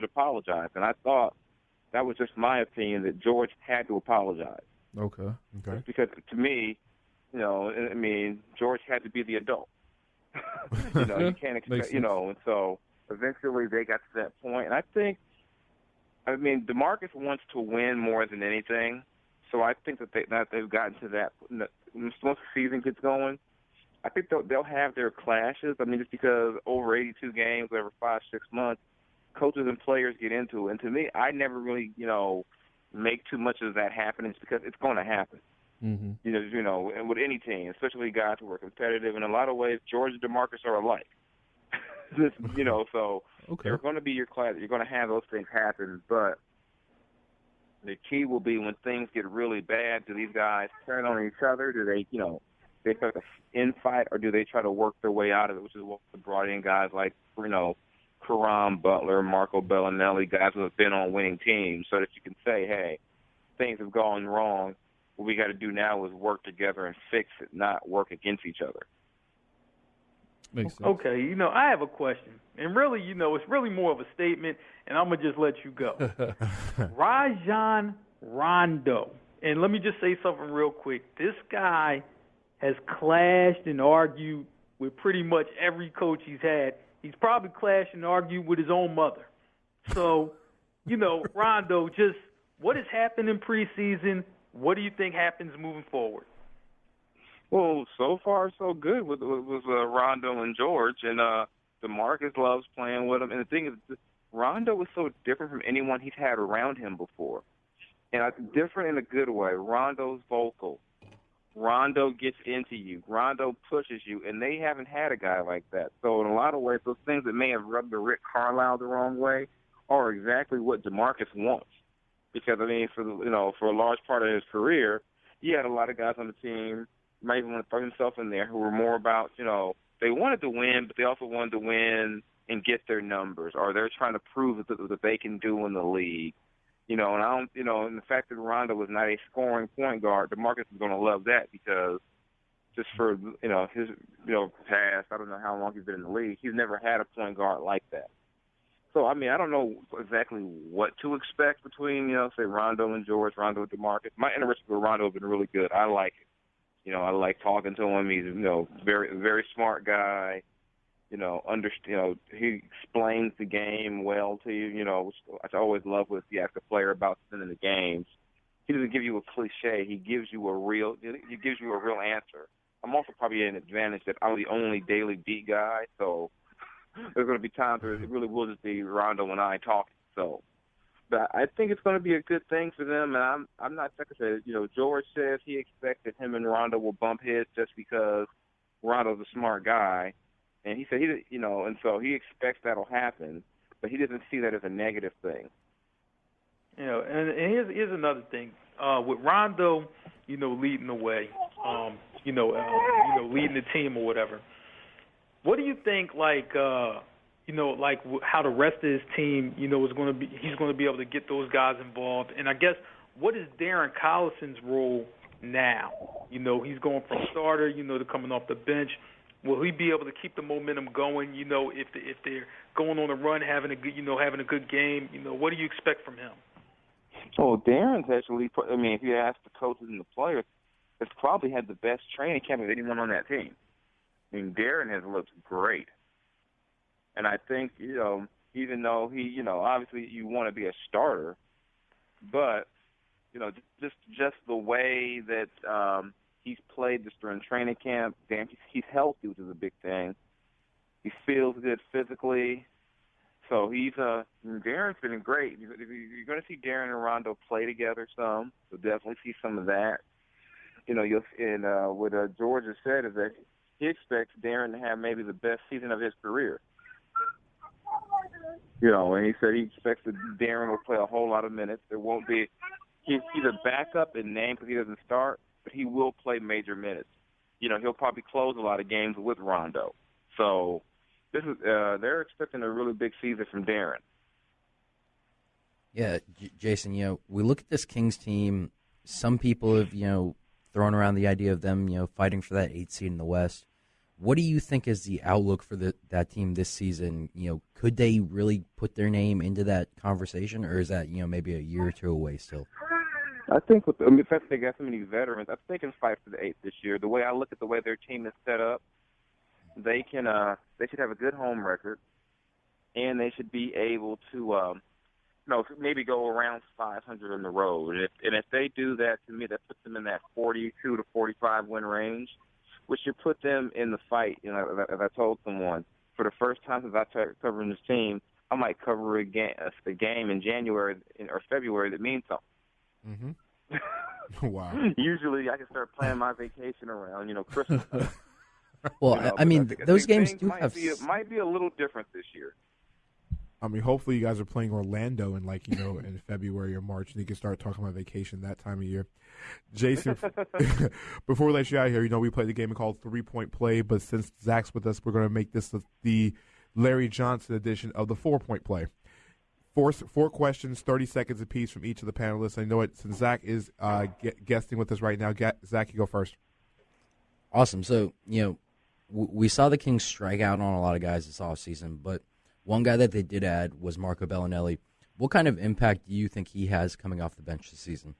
George apologize. And I thought that was just my opinion that George had to apologize. Okay. Just because to me, I mean, George had to be the adult. You can't expect, and so eventually they got to that point. And I mean, DeMarcus wants to win more than anything. So I think that they've gotten to that. Once the season gets going, I think they'll have their clashes. I mean, just because over 82 games, over 5-6 months, coaches and players get into it. And to me, I never really, make too much of that happen. It's because it's going to happen. Mm-hmm. And with any team, especially guys who are competitive. In a lot of ways, George and DeMarcus are alike. So okay. They're going to be your class. You're going to have those things happen, but the key will be when things get really bad, do these guys turn on each other? Do they, they start to infight, or do they try to work their way out of it, which is what brought in guys like, Karam Butler, Marco Bellinelli, guys who have been on winning teams, so that you can say, hey, things have gone wrong. What we got to do now is work together and fix it, not work against each other. Makes sense. Okay, I have a question. And really, it's really more of a statement, and I'm going to just let you go. Rajon Rondo. And let me just say something real quick. This guy has clashed and argued with pretty much every coach he's had. He's probably clashed and argued with his own mother. So, Rondo, just what has happened in preseason? What do you think happens moving forward? Well, so far so good with Rondo and George, and DeMarcus loves playing with him. And the thing is, Rondo was so different from anyone he's had around him before, and it's different in a good way. Rondo's vocal. Rondo gets into you. Rondo pushes you, and they haven't had a guy like that. So in a lot of ways, those things that may have rubbed the Rick Carlisle the wrong way are exactly what DeMarcus wants. Because I mean, for a large part of his career, he had a lot of guys on the team. Might even want to throw himself in there who were more about, they wanted to win, but they also wanted to win and get their numbers, or they're trying to prove that they can do in the league. And and the fact that Rondo was not a scoring point guard, DeMarcus is going to love that, because just for, his, past, I don't know how long he's been in the league, he's never had a point guard like that. So, I mean, I don't know exactly what to expect between, say, Rondo and George, Rondo and DeMarcus. My interaction with Rondo has been really good. I like it. I like talking to him. He's, very, very smart guy. He explains the game well to you, which I always love when you ask a player about something in the games. He doesn't give you a cliche. He gives you a real answer. I'm also probably at an advantage that I'm the only daily beat guy, so there's going to be times where it really will just be Rondo and I talking. So, but I think it's going to be a good thing for them, and I'm not secretary. George says he expects that him and Rondo will bump heads just because Rondo's a smart guy, and he said and so he expects that'll happen, but he doesn't see that as a negative thing. And here's another thing with Rondo, leading the way, leading the team or whatever. What do you think, like how the rest of his team, is going to be? He's going to be able to get those guys involved. And I guess, what is Darren Collison's role now? He's going from starter, to coming off the bench. Will he be able to keep the momentum going? If they're going on a run, having a good game. What do you expect from him? Well, Darren's actually. I mean, if you ask the coaches and the players, it's probably had the best training camp of anyone on that team. I mean, Darren has looked great. And I think, even though he, obviously you want to be a starter, but, just the way that he's played this during training camp, he's healthy, which is a big thing. He feels good physically. So Darren's been great. You're going to see Darren and Rondo play together some. You'll definitely see some of that. What George has said is that he expects Darren to have maybe the best season of his career. And he said he expects that Darren will play a whole lot of minutes. There won't be – he's a backup in name because he doesn't start, but he will play major minutes. He'll probably close a lot of games with Rondo. So they're expecting a really big season from Darren. Yeah, Jason, we look at this Kings team. Some people have, thrown around the idea of them, fighting for that 8th seed in the West. What do you think is the outlook for that team this season? Could they really put their name into that conversation, or is that maybe a year or two away still? I think the fact they got so many veterans, I think they can fight for the 8th this year. The way I look at the way their team is set up, they should have a good home record, and they should be able to maybe go around 500 on the road. And if they do that, to me, that puts them in that 42 to 45 win range, which should put them in the fight. As I told someone, for the first time since I started covering this team, I might cover a game in January or February that means something. Mm-hmm. Wow. Usually I can start planning my vacation around, Christmas. Well, those games do have... It might be a little different this year. Hopefully you guys are playing Orlando in in February or March, and you can start talking about vacation that time of year. Jason, before we let you out here, we play the game called 3-Point Play, but since Zach's with us, we're going to make this the Larry Johnson edition of the 4-Point Play. Four questions, 30 seconds apiece from each of the panelists. I know it since Zach is guesting with us right now. Zach, you go first. Awesome. So, we saw the Kings strike out on a lot of guys this offseason, but one guy that they did add was Marco Bellinelli. What kind of impact do you think he has coming off the bench this season?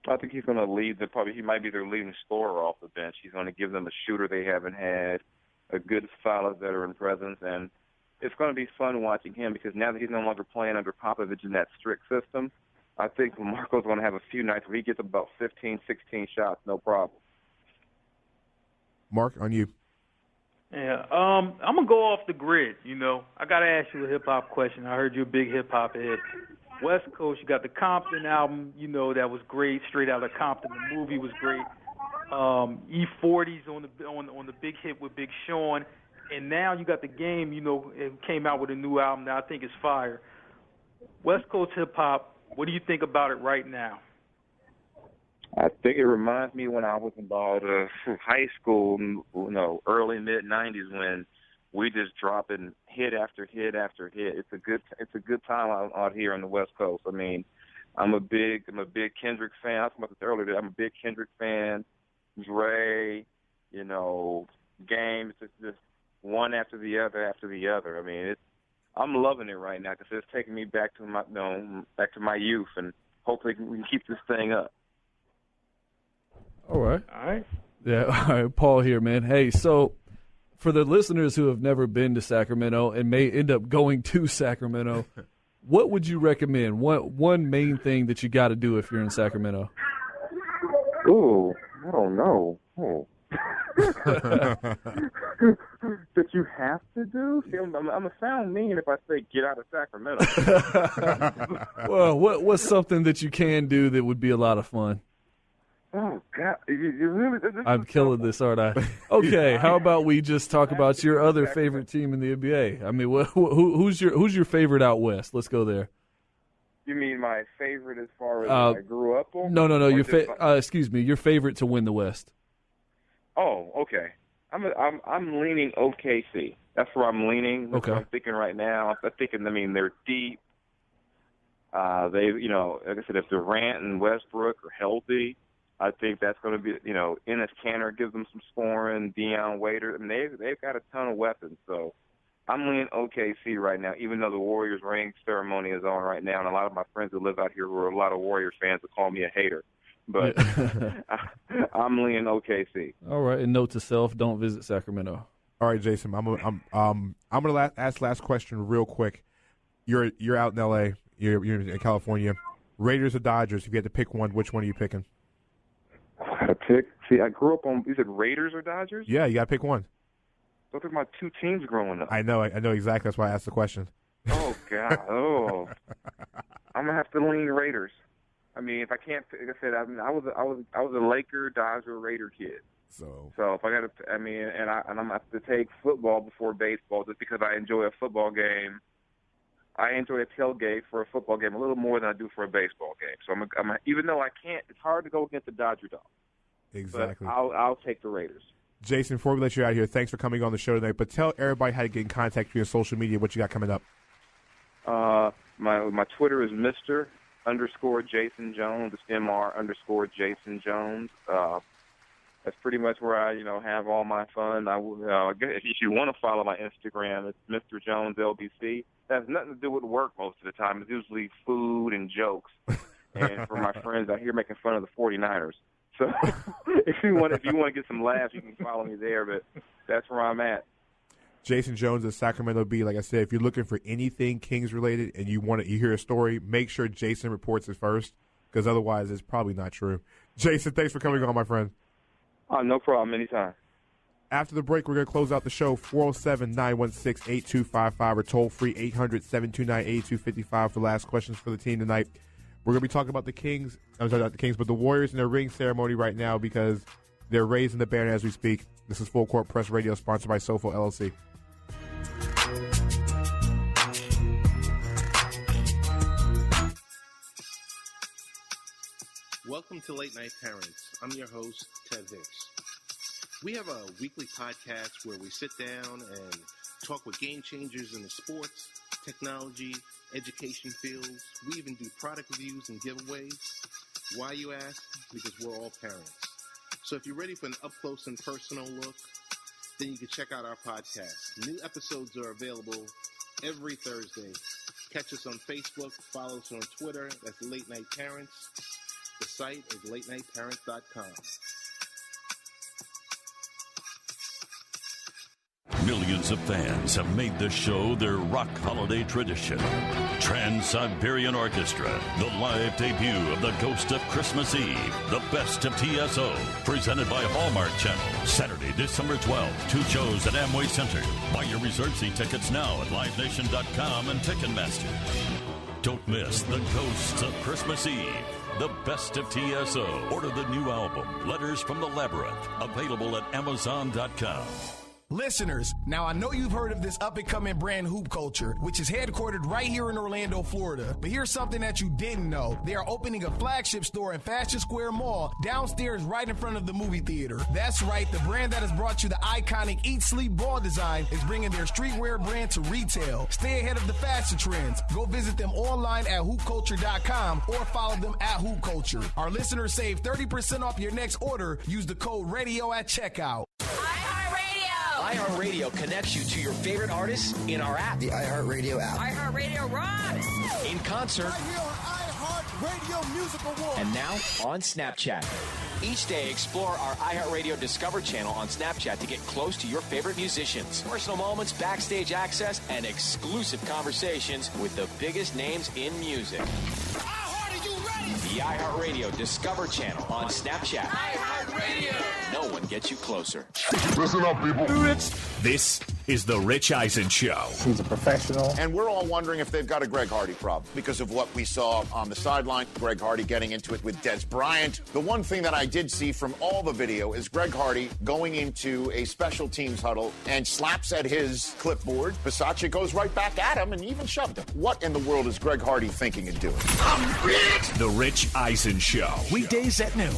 I think he's going to lead. He might be their leading scorer off the bench. He's going to give them a shooter they haven't had, a good, solid veteran presence, and it's going to be fun watching him because now that he's no longer playing under Popovich in that strict system, I think Marco's going to have a few nights where he gets about 15, 16 shots, no problem. Mark, on you. Yeah, I'm going to go off the grid, I got to ask you a hip-hop question. I heard you're a big hip-hop head. West Coast, you got the Compton album, that was great, straight out of Compton. The movie was great. E40's on the big hit with Big Sean. And now you got the Game, it came out with a new album that I think is fire. West Coast hip-hop, what do you think about it right now? I think it reminds me when I was about high school, early mid-'90s when we just dropping hit after hit after hit. It's a good time out here on the West Coast. I'm a big Kendrick fan. I was talking about this earlier. I'm a big Kendrick fan. Dre, Game. It's just one after the other after the other. I'm loving it right now because it's taking me back to my youth, and hopefully we can keep this thing up. All right. Yeah, all right. Paul here, man. Hey, so for the listeners who have never been to Sacramento and may end up going to Sacramento, what would you recommend? One main thing that you got to do if you're in Sacramento? Ooh, I don't know. Oh. That you have to do? See, I'm gonna sound mean if I say get out of Sacramento. Well, what's something that you can do that would be a lot of fun? Oh God! You really, I'm killing this, aren't I? Okay, how about we just talk about your other favorite team in the NBA? Who's your favorite out west? Let's go there. You mean my favorite as far as I grew up on? No. Excuse me. Your favorite to win the West. Oh, okay. I'm leaning OKC. That's where I'm leaning. That's what I'm thinking right now. I'm thinking. They're deep. They, like I said, if Durant and Westbrook are healthy, I think that's going to be, Enes Kanter gives them some scoring. Deion Waiters. They've got a ton of weapons. So I'm leaning OKC right now, even though the Warriors ring ceremony is on right now, and a lot of my friends who live out here who are a lot of Warrior fans will call me a hater. But I'm leaning OKC. All right, and note to self: don't visit Sacramento. All right, Jason. I'm gonna ask last question real quick. You're out in LA. You're in California. Raiders or Dodgers? If you had to pick one, which one are you picking? I gotta pick. See, I grew up on. You said Raiders or Dodgers? Yeah, you gotta pick one. Those are my two teams growing up. I know exactly. That's why I asked the question. Oh God! Oh, I'm gonna have to lean Raiders. If I can't, like I said, I was a Laker, Dodger, Raider kid. So if I got to, and I'm gonna have to take football before baseball just because I enjoy a football game. I enjoy a tailgate for a football game a little more than I do for a baseball game. So I'm even though I can't, it's hard to go against the Dodger dog. Exactly. But I'll take the Raiders. Jason, before we let you out here, thanks for coming on the show tonight. But tell everybody how to get in contact with you on social media. What you got coming up? My Twitter is Mr. _Jason Jones. It's MR _Jason Jones. that's pretty much where I, have all my fun. If you want to follow my Instagram, it's Mr. Jones LBC. That has nothing to do with work most of the time. It's usually food and jokes. And for my friends out here making fun of the 49ers. So if you want to get some laughs, you can follow me there. But that's where I'm at. Jason Jones of Sacramento Bee. Like I said, if you're looking for anything Kings related and you hear a story, make sure Jason reports it first, because otherwise it's probably not true. Jason, thanks for coming on, my friend. No problem. Anytime. After the break, we're going to close out the show. 407-916-8255 or toll-free 800-729-8255 for last questions for the team tonight. We're going to be talking about the Kings. I'm sorry, not the Kings, but the Warriors in their ring ceremony right now because they're raising the banner as we speak. This is Full Court Press Radio, sponsored by SOFOELLC. Welcome to Late Night Parents. I'm your host, Ted Hicks. We have a weekly podcast where we sit down and talk with game changers in the sports, technology, education fields. We even do product reviews and giveaways. Why, you ask? Because we're all parents. So if you're ready for an up-close and personal look, then you can check out our podcast. New episodes are available every Thursday. Catch us on Facebook, follow us on Twitter. That's Late Night Parents. The site is latenightparents.com. Millions of fans have made this show their rock holiday tradition. Trans-Siberian Orchestra, the live debut of The Ghost of Christmas Eve, the best of TSO, presented by Hallmark Channel. Saturday, December 12th, 2 shows at Amway Center. Buy your reserved seat tickets now at livenation.com and Ticketmaster. Don't miss The Ghosts of Christmas Eve, the best of TSO. Order the new album, Letters from the Labyrinth, available at Amazon.com. Listeners, now I know you've heard of this up-and-coming brand Hoop Culture, which is headquartered right here in Orlando, Florida. But here's something that you didn't know. They are opening a flagship store in Fashion Square Mall, downstairs right in front of the movie theater. That's right, the brand that has brought you the iconic Eat Sleep Ball design is bringing their streetwear brand to retail. Stay ahead of the fashion trends. Go visit them online at hoopculture.com or follow them at Hoop Culture. Our listeners save 30% off your next order. Use the code RADIO at checkout. iHeartRadio connects you to your favorite artists in our app. The iHeartRadio app. iHeartRadio rocks! In concert. Right here on iHeartRadio Music Awards. And now on Snapchat. Each day, explore our iHeartRadio Discover channel on Snapchat to get close to your favorite musicians. Personal moments, backstage access, and exclusive conversations with the biggest names in music. The iHeartRadio Discover channel on Snapchat. iHeartRadio. No one gets you closer. Listen up, people. This is The Rich Eisen Show. He's a professional. And we're all wondering if they've got a Greg Hardy problem because of what we saw on the sideline. Greg Hardy getting into it with Des Bryant. The one thing that I did see from all the video is Greg Hardy going into a special teams huddle and slaps at his clipboard. Versace goes right back at him and even shoved him. What in the world is Greg Hardy thinking and doing? The Rich Eisen Show. Weekdays at noon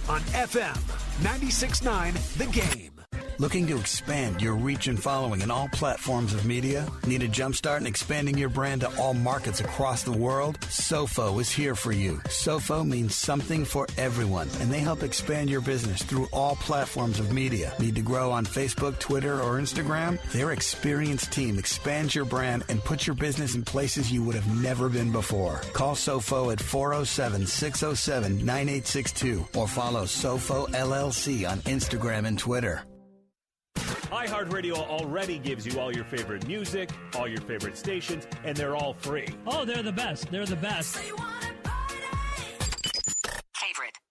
on FM 96.9 The Game. Looking to expand your reach and following in all platforms of media? Need a jumpstart in expanding your brand to all markets across the world? SOFO is here for you. SOFO means something for everyone, and they help expand your business through all platforms of media. Need to grow on Facebook, Twitter, or Instagram? Their experienced team expands your brand and puts your business in places you would have never been before. Call SOFO at 407-607-9862 or follow SOFO LLC on Instagram and Twitter. iHeartRadio already gives you all your favorite music, all your favorite stations, and they're all free. Oh, they're the best. They're the best. Favorite,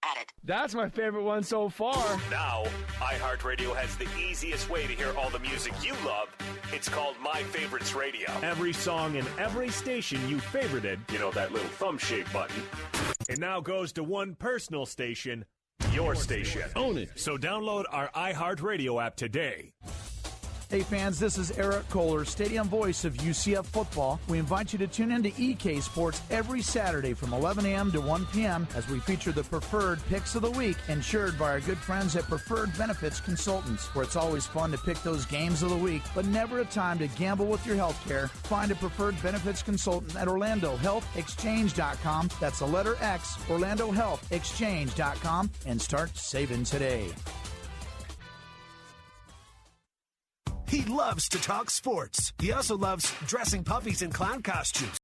add it. That's my favorite one so far. Now, iHeartRadio has the easiest way to hear all the music you love. It's called My Favorites Radio. Every song and every station you favorited, you know, that little thumb-shaped button, it now goes to one personal station, your station. Own it. So download our iHeartRadio app today. Hey fans, this is Eric Kohler, stadium voice of UCF football. We invite you to tune in to EK Sports every Saturday from 11 a.m. to 1 p.m. as we feature the preferred picks of the week, insured by our good friends at Preferred Benefits Consultants, where it's always fun to pick those games of the week, but never a time to gamble with your health care. Find a Preferred Benefits Consultant at OrlandoHealthExchange.com. That's the letter X, OrlandoHealthExchange.com, and start saving today. He loves to talk sports. He also loves dressing puppies in clown costumes.